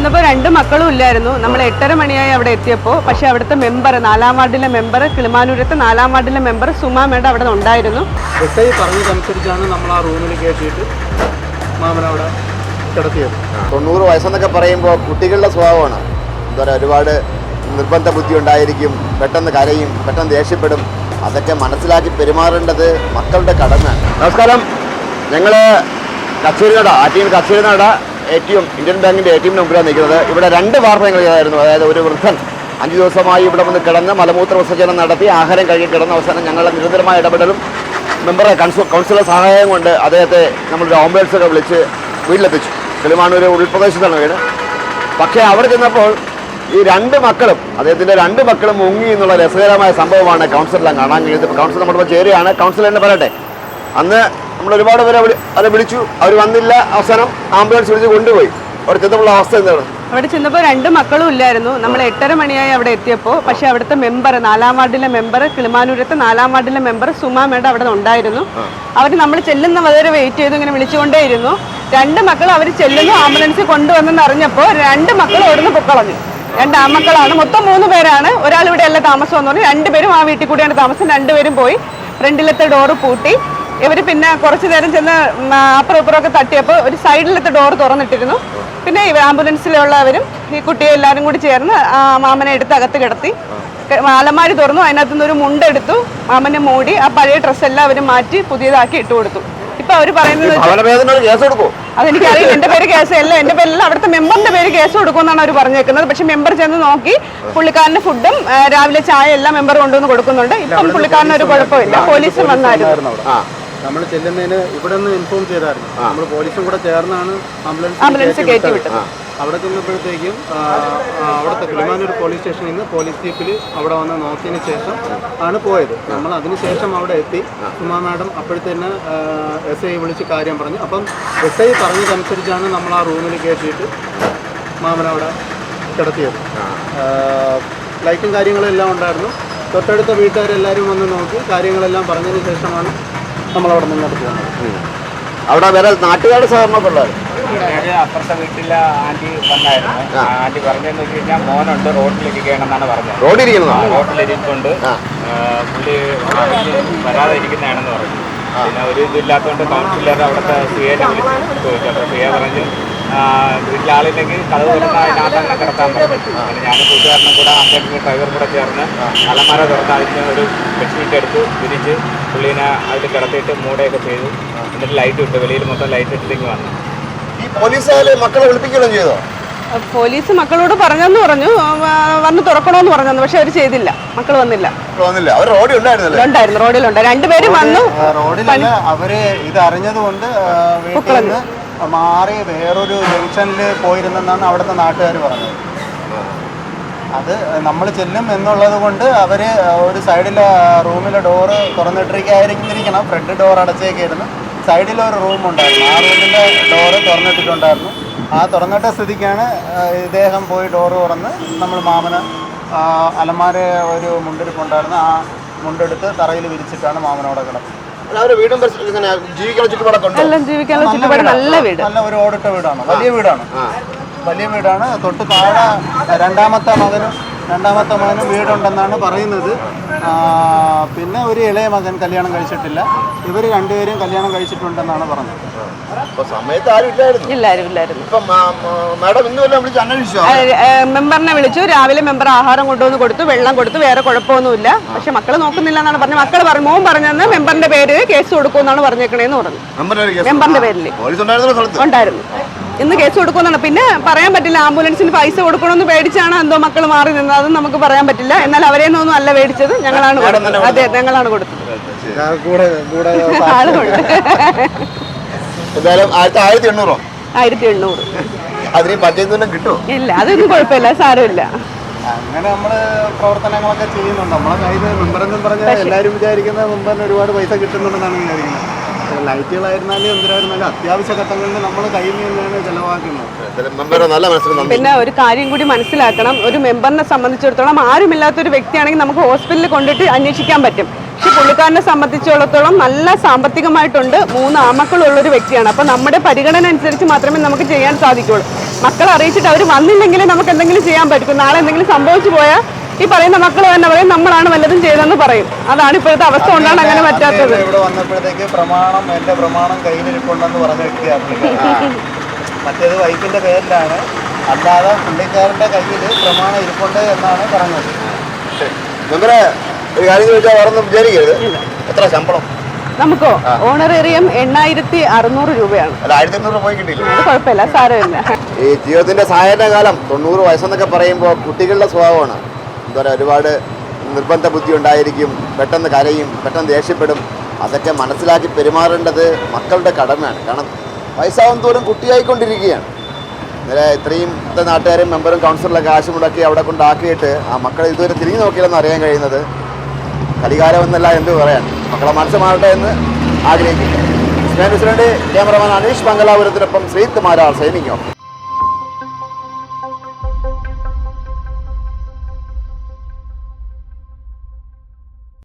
ചെന്നപ്പോൾ രണ്ട് മക്കളും ഇല്ലായിരുന്നു. നമ്മൾ 8:30 മണിയായി അവിടെ എത്തിയപ്പോൾ. പക്ഷേ അവിടുത്തെ മെമ്പർ, 4-ാം വാർഡിലെ മെമ്പർ, കിളിമാനൂരത്തെ 4-ാം വാർഡിലെ മെമ്പർ സുമാ മേഡം അവിടെ ഉണ്ടായിരുന്നു. എസ്ഐ പറഞ്ഞതനുസരിച്ചാണ് നമ്മൾ ആ റൂമിൽ കയറ്റിയിട്ട് മാമനവിടെ കിടത്തിയത്. 90 വയസ്സെന്നൊക്കെ പറയുമ്പോൾ കുട്ടികളുടെ സ്വഭാവമാണ്. എന്താ പറയുക, ഒരുപാട് നിർബന്ധ ബുദ്ധി ഉണ്ടായിരിക്കും, പെട്ടെന്ന് കരയും, പെട്ടെന്ന് ദേഷ്യപ്പെടും. അതൊക്കെ മനസ്സിലാക്കി പെരുമാറേണ്ടത് മക്കളുടെ കടമയാണ്. നമസ്കാരം, ഞങ്ങൾ കച്ചേരിനട കച്ചേരിനട ATM, ഇന്ത്യൻ ബാങ്കിൻ്റെ ATM മുമ്പിലാണ് നിൽക്കുന്നത്. ഇവിടെ 2 വാർത്തകളായിരുന്നു. അതായത് ഒരു വൃദ്ധൻ 5 ദിവസമായി ഇവിടെ വന്ന് കിടന്ന് മലമൂത്ര വിസർജനം നടത്തി ആഹാരം കഴുകി കിടന്ന അവസാനം ഞങ്ങളുടെ നിരന്തരമായ ഇടപെടലും മെമ്പറെ കൗൺസിലർ സഹായം കൊണ്ട് അദ്ദേഹത്തെ നമ്മളൊരു ആംബുലൻസൊക്കെ വിളിച്ച് വീട്ടിലെത്തിച്ചു. കിളിമാനൂർ ഉൾപ്രദേശത്താണ് വീട്. പക്ഷേ അവിടെ ചെന്നപ്പോൾ ഈ 2 മക്കളും, അദ്ദേഹത്തിൻ്റെ 2 മക്കളും മുങ്ങി എന്നുള്ള രസകരമായ സംഭവമാണ് കൗൺസിലെല്ലാം കാണാൻ കഴിയുന്നത്. കൗൺസിലർ നമ്മളിപ്പോൾ ചേരുകയാണ്. കൗൺസിലർ തന്നെ പറയട്ടെ, അന്ന് നമ്മൾ ഒരുപാട് പേരെ അവരെ വിളിച്ചു, അവർ വന്നില്ല. അവസാനം ആംബുലൻസ് വിളിച്ച് കൊണ്ടുപോയി. അവിടെ ചെന്നപ്പോൾ അവസ്ഥ എന്താണ്? അവിടെ ചെന്നപ്പോൾ 2 മക്കളും ഇല്ലായിരുന്നു. നമ്മൾ 8:30 മണിയായി അവിടെ എത്തിയപ്പോൾ. പക്ഷേ അവിടുത്തെ മെമ്പർ, 4-ാം വാർഡിലെ മെമ്പർ, കിളിമാനൂരത്തെ 4-ാം വാർഡിലെ മെമ്പർ സുമാ മേഡം അവിടെ ഉണ്ടായിരുന്നു. അവർ നമ്മൾ ചെല്ലുന്ന വരെ വെയിറ്റ് ചെയ്തു, ഇങ്ങനെ വിളിച്ചുകൊണ്ടേയിരുന്നു. 2 മക്കൾ അവർ ചെല്ലുന്നു, ആംബുലൻസ് കൊണ്ടുവന്നെന്ന് അറിഞ്ഞപ്പോൾ 2 മക്കൾ ഓടുന്ന് പൊക്കളഞ്ഞു. 2 ആൺമക്കളാണ്, മൊത്തം 3 പേരാണ്. ഒരാൾ ഇവിടെ അല്ല താമസം എന്ന് പറഞ്ഞു. 2 പേരും ആ വീട്ടിൽ കൂടിയാണ് താമസം. 2 പേരും പോയി. ഫ്രണ്ടിലത്തെ ഡോറ് പൂട്ടി. ഇവർ പിന്നെ കുറച്ച് നേരം ചെന്ന് അപ്പുറം ഇപ്പുറമൊക്കെ തട്ടിയപ്പോൾ ഒരു സൈഡിലത്തെ ഡോറ് തുറന്നിട്ടിരുന്നു. പിന്നെ ആംബുലൻസിലുള്ളവരും ഈ കുട്ടിയെ എല്ലാവരും കൂടി ചേർന്ന് മാമനെ എടുത്ത് അകത്ത് കിടത്തി. അലമാരി തുറന്നു, അതിനകത്തുനിന്ന് ഒരു മുണ്ടെടുത്തു, മാമനെ മൂടി. ആ പഴയ ഡ്രസ്സെല്ലാം അവർ മാറ്റി പുതിയതാക്കി ഇട്ട് കൊടുത്തു. ഇപ്പൊ അവർ പറയുന്നത് അതെനിക്കറിയില്ല. എന്റെ പേര് കേസല്ല, എന്റെ പേരിൽ അവിടുത്തെ മെമ്പറിന്റെ പേര് കേസ് കൊടുക്കുമെന്നാണ് അവർ പറഞ്ഞേക്കുന്നത്. പക്ഷെ മെമ്പർ ചെന്ന് നോക്കി പുള്ളിക്കാരന്റെ ഫുഡും രാവിലെ ചായ എല്ലാം മെമ്പർ കൊണ്ടുവന്ന് കൊടുക്കുന്നുണ്ട്. ഇപ്പം പുള്ളിക്കാരന് ഒരു കുഴപ്പമില്ല. പോലീസും വന്നായിരുന്നു. നമ്മൾ ചെല്ലുന്നതിന് ഇവിടെ നിന്ന് ഇൻഫോം ചെയ്തായിരുന്നു. നമ്മൾ പോലീസും കൂടെ ചേർന്നാണ് ആംബുലൻസ് കയറ്റി വിട്ടത്. അവിടെ ചെന്നപ്പോഴത്തേക്കും അവിടുത്തെ കിളിമാനൂർ പോലീസ് സ്റ്റേഷനിൽ നിന്ന് പോലീസ് ജീപ്പിൽ അവിടെ വന്ന് നോക്കിയതിന് ശേഷം ആണ് പോയത്. നമ്മൾ അതിനുശേഷം അവിടെ എത്തി. സുമാ മാഡം അപ്പോഴത്തേന് SI വിളിച്ച് കാര്യം പറഞ്ഞു. അപ്പം SI പറഞ്ഞതനുസരിച്ചാണ് നമ്മൾ ആ റൂമിൽ കയറ്റിയിട്ട് മാമനവിടെ കിടത്തിയത്. ലൈറ്റും കാര്യങ്ങളെല്ലാം ഉണ്ടായിരുന്നു. തൊട്ടടുത്ത വീട്ടുകാരെല്ലാവരും വന്ന് നോക്കി കാര്യങ്ങളെല്ലാം പറഞ്ഞതിന് ശേഷമാണ് നമ്മളവിടെ മുന്നോട്ട് പോകുന്നത്. അവിടെ വേറെ നാട്ടുകാരുടെ സഹകരണമൊക്കെ ഉള്ളത്. അപ്പുറത്തെ വീട്ടിലെ ആന്റി വന്നായിരുന്നു. ആന്റി പറഞ്ഞതെന്ന് വെച്ച് കഴിഞ്ഞാൽ മോനുണ്ട്, റോഡിലിരിക്കണം എന്നാണ് പറഞ്ഞത്. റോഡിലിരിക്കൊണ്ട് പുള്ളി വരാതെ ഇരിക്കുന്നതാണെന്ന് പറഞ്ഞു. പിന്നെ ഒരു ഇതില്ലാത്തതുകൊണ്ട് കൗൺസിലർ അവിടുത്തെ സിയെ വിളിച്ച് ചോദിച്ചു. അപ്പോൾ സിയെ പറഞ്ഞ് വീട്ടിലെ ആളില്ലെങ്കിൽ കഥവ് തുറന്ന് അതിനകത്ത് അങ്ങനെ കിടത്താൻ പറഞ്ഞു. അങ്ങനെ ഞാനും കൂട്ടുകാരനും കൂടെ അമ്മയ്ക്ക് ഡ്രൈവർ കൂടെ ചേർന്ന് അലമാര തുറന്ന് അതിന് ഒരു ബെഡ്ഷീറ്റ് എടുത്ത് വിരിച്ച് പുള്ളീനെ അതിൽ കിടത്തിയിട്ട് മൂടയൊക്കെ ചെയ്തു. എന്നിട്ട് ലൈറ്റ് ഇട്ടു, വെളിയിൽ മൊത്തം ലൈറ്റ് ഇട്ടിലേക്ക് വന്നു. ഈ പോലീസുകാരെ മക്കളെ വിളിപ്പിക്കുകയും ചെയ്തോ? പോലീസ് മക്കളോട് പറഞ്ഞെന്ന് പറഞ്ഞു, വന്ന് തുറക്കണമെന്ന് പറഞ്ഞു. പക്ഷെ അവർ ചെയ്തില്ല, മക്കൾ വന്നില്ല. അവർ റോഡിൽ ഉണ്ടായിരുന്നു. റോഡിലുണ്ട്. 2 പേരും വന്നു. റോഡിലല്ല, അവര് ഇത് അറിഞ്ഞതുകൊണ്ട് മാറി വേറൊരു ജംഗ്ഷനിൽ പോയിരുന്നെന്നാണ് അവിടുത്തെ നാട്ടുകാർ പറഞ്ഞത്. അത് നമ്മൾ ചെല്ലും എന്നുള്ളത് കൊണ്ട് അവർ ഒരു സൈഡിലെ റൂമിലെ ഡോറ് തുറന്നിട്ടിരിക്കണം. ഫ്രണ്ട് ഡോർ അടച്ചേക്കായിരുന്നു. സൈഡിലൊരു റൂമുണ്ടായിരുന്നു. ആ റൂമിൻ്റെ ഡോറ് തുറന്നിട്ടിട്ടുണ്ടായിരുന്നു. ആ തുറന്നിട്ട സ്ഥിതിക്കാണ് ഇദ്ദേഹം പോയി ഡോറ് തുറന്ന് നമ്മൾ മാമന് അലമാര ഒരു മുണ്ടിരിപ്പുണ്ടായിരുന്നു. ആ മുണ്ടെടുത്ത് തറയിൽ വിരിച്ചിട്ടാണ് മാമനോടെ കിടക്കുന്നത്. ജീവിക്കാനുള്ള ചുറ്റുപാട് നല്ല വീട്, നല്ല ഒരു ഓടിട്ട വീടാണ്. വലിയ വീടാണ്. തൊട്ട് താഴെ രണ്ടാമത്തെ മകനും വീടുണ്ടെന്നാണ് പറയുന്നത്. പിന്നെ ഒരു ഇളയ മകൻ കല്യാണം കഴിച്ചിട്ടില്ല. ഇവർ 2 പേരും കല്യാണം കഴിച്ചിട്ടുണ്ടെന്നാണ് പറഞ്ഞത്. മെമ്പറിനെ വിളിച്ചു. രാവിലെ മെമ്പർ ആഹാരം കൊണ്ടുവന്ന് കൊടുത്തു, വെള്ളം കൊടുത്തു. വേറെ കുഴപ്പമൊന്നുമില്ല. പക്ഷെ മക്കള് നോക്കുന്നില്ല എന്നാണ് പറഞ്ഞത്. മക്കള് മോൻ പറഞ്ഞെന്ന് മെമ്പറിന്റെ പേര് കേസ് കൊടുക്കുമെന്നാണ് പറഞ്ഞേക്കണേന്ന് പറഞ്ഞു. മെമ്പറിന്റെ പേരിൽ ഉണ്ടായിരുന്നു. ഇന്ന് കേസ് കൊടുക്കുമെന്നാണ്. പിന്നെ പറയാൻ പറ്റില്ല, ആംബുലൻസിന് പൈസ കൊടുക്കണമെന്ന് പേടിച്ചാണ് എന്തോ മക്കൾ മാറി നിന്നത്. അതും നമുക്ക് പറയാൻ പറ്റില്ല. എന്നാൽ അവരെ ഒന്നും അല്ല മേടിച്ചത്, ഞങ്ങളാണ് കൊടുത്തത്. അതെ, ഞങ്ങളാണ് കൊടുത്തത്. ആളുണ്ട് 1800. ഇല്ല, അതൊന്നും കുഴപ്പമില്ല, സാരമില്ല. അങ്ങനെ നമ്മള് പ്രവർത്തനങ്ങളൊക്കെ ചെയ്യുന്നുണ്ട്. നമ്മളെ കയ്യിൽ മെമ്പറെന്നും പറഞ്ഞാൽ എല്ലാവരും വിചാരിക്കുന്ന മെമ്പറിന് ഒരുപാട് പൈസ കിട്ടുന്നുണ്ടെന്നാണ് വിചാരിക്കുന്നത്. ലൈറ്റുകളായിരുന്നാലും എന്തിനായിരുന്നാലും അത്യാവശ്യ ഘട്ടങ്ങളിൽ നമ്മൾ കയ്യിൽ നിന്നാണ് ചെലവാക്കുന്നത്. പിന്നെ ഒരു കാര്യം കൂടി മനസ്സിലാക്കണം. ഒരു മെമ്പറിനെ സംബന്ധിച്ചിടത്തോളം ആരുമില്ലാത്തൊരു വ്യക്തിയാണെങ്കിൽ നമുക്ക് ഹോസ്പിറ്റലിൽ കൊണ്ടിട്ട് അന്വേഷിക്കാൻ പറ്റും. പക്ഷെ പുള്ളിക്കാരനെ സംബന്ധിച്ചിടത്തോളം നല്ല സാമ്പത്തികമായിട്ടുണ്ട്, 3 ആമക്കളുള്ളൊരു വ്യക്തിയാണ്. അപ്പം നമ്മുടെ പരിഗണന അനുസരിച്ച് മാത്രമേ നമുക്ക് ചെയ്യാൻ സാധിക്കുള്ളൂ. മക്കളെ അറിയിച്ചിട്ട് അവർ വന്നില്ലെങ്കിൽ നമുക്ക് എന്തെങ്കിലും ചെയ്യാൻ പറ്റും. നാളെ എന്തെങ്കിലും സംഭവിച്ചു പോയാൽ ഈ പറയുന്ന മക്കൾ തന്നെ പറയും നമ്മളാണ് വല്ലതും ചെയ്തതെന്ന് പറയും. അതാണ് ഇപ്പോഴത്തെ അവസ്ഥ കൊണ്ടാണ് അങ്ങനെ പറ്റാത്തത്. ഇവിടെ വന്നപ്പോഴത്തേക്ക് എന്റെ പ്രമാണം കയ്യിലിരിപ്പുണ്ടെന്ന് പറഞ്ഞ വ്യക്തിയാണ്. മറ്റേത് വൈഫിന്റെ പേരിലാണ്, അല്ലാതെ പുള്ളിക്കാരന്റെ കയ്യിൽ പ്രമാണം ഇരിപ്പുണ്ട് എന്നാണ് പറഞ്ഞത്. മെമ്പറെ ഒരു കാര്യം ചോദിച്ചാൽ വേറൊന്നും വിചാരിക്കരുത്. എത്ര ശമ്പളം നമുക്കോ? ഓണറേറിയം 8600 രൂപയാണ്. അല്ല, 1500 പോയി കിട്ടിയില്ല. അത് കുഴപ്പമില്ല, സാരമില്ല. ഈ ജീവിതത്തിന്റെ സാധാരണ കാലം 90 വയസ്സെന്നൊക്കെ പറയുമ്പോൾ കുട്ടികളുടെ സ്വഭാവമാണ്. എന്താ പറയുക, ഒരുപാട് നിർബന്ധ ബുദ്ധി ഉണ്ടായിരിക്കും, പെട്ടെന്ന് കരയും, പെട്ടെന്ന് ദേഷ്യപ്പെടും. അതൊക്കെ മനസ്സിലാക്കി പെരുമാറേണ്ടത് മക്കളുടെ കടമയാണ്. കാരണം വയസ്സാവും തോറും കുട്ടിയായിക്കൊണ്ടിരിക്കുകയാണ്. ഇന്നലെ ഇത്രയും നാട്ടുകാരും മെമ്പറും കൗൺസിലറൊക്കെ കാശ് മുടക്കി അവിടെ കൊണ്ടാക്കിയിട്ട് ആ മക്കളെ ഇതുവരെ തിരിഞ്ഞു നോക്കിയില്ലെന്ന് അറിയാൻ കഴിയുന്നത് കലികാലമെന്നല്ല എന്ത് പറയാൻ. മക്കളെ മനസ്സ് മാറട്ടെ എന്ന് ആഗ്രഹിക്കുന്നു. ക്യാമറമാൻ അനീഷ് മംഗലാപുരത്തിനൊപ്പം ശ്രീകുമാരാർ സൈനിങ് ഓഫ്.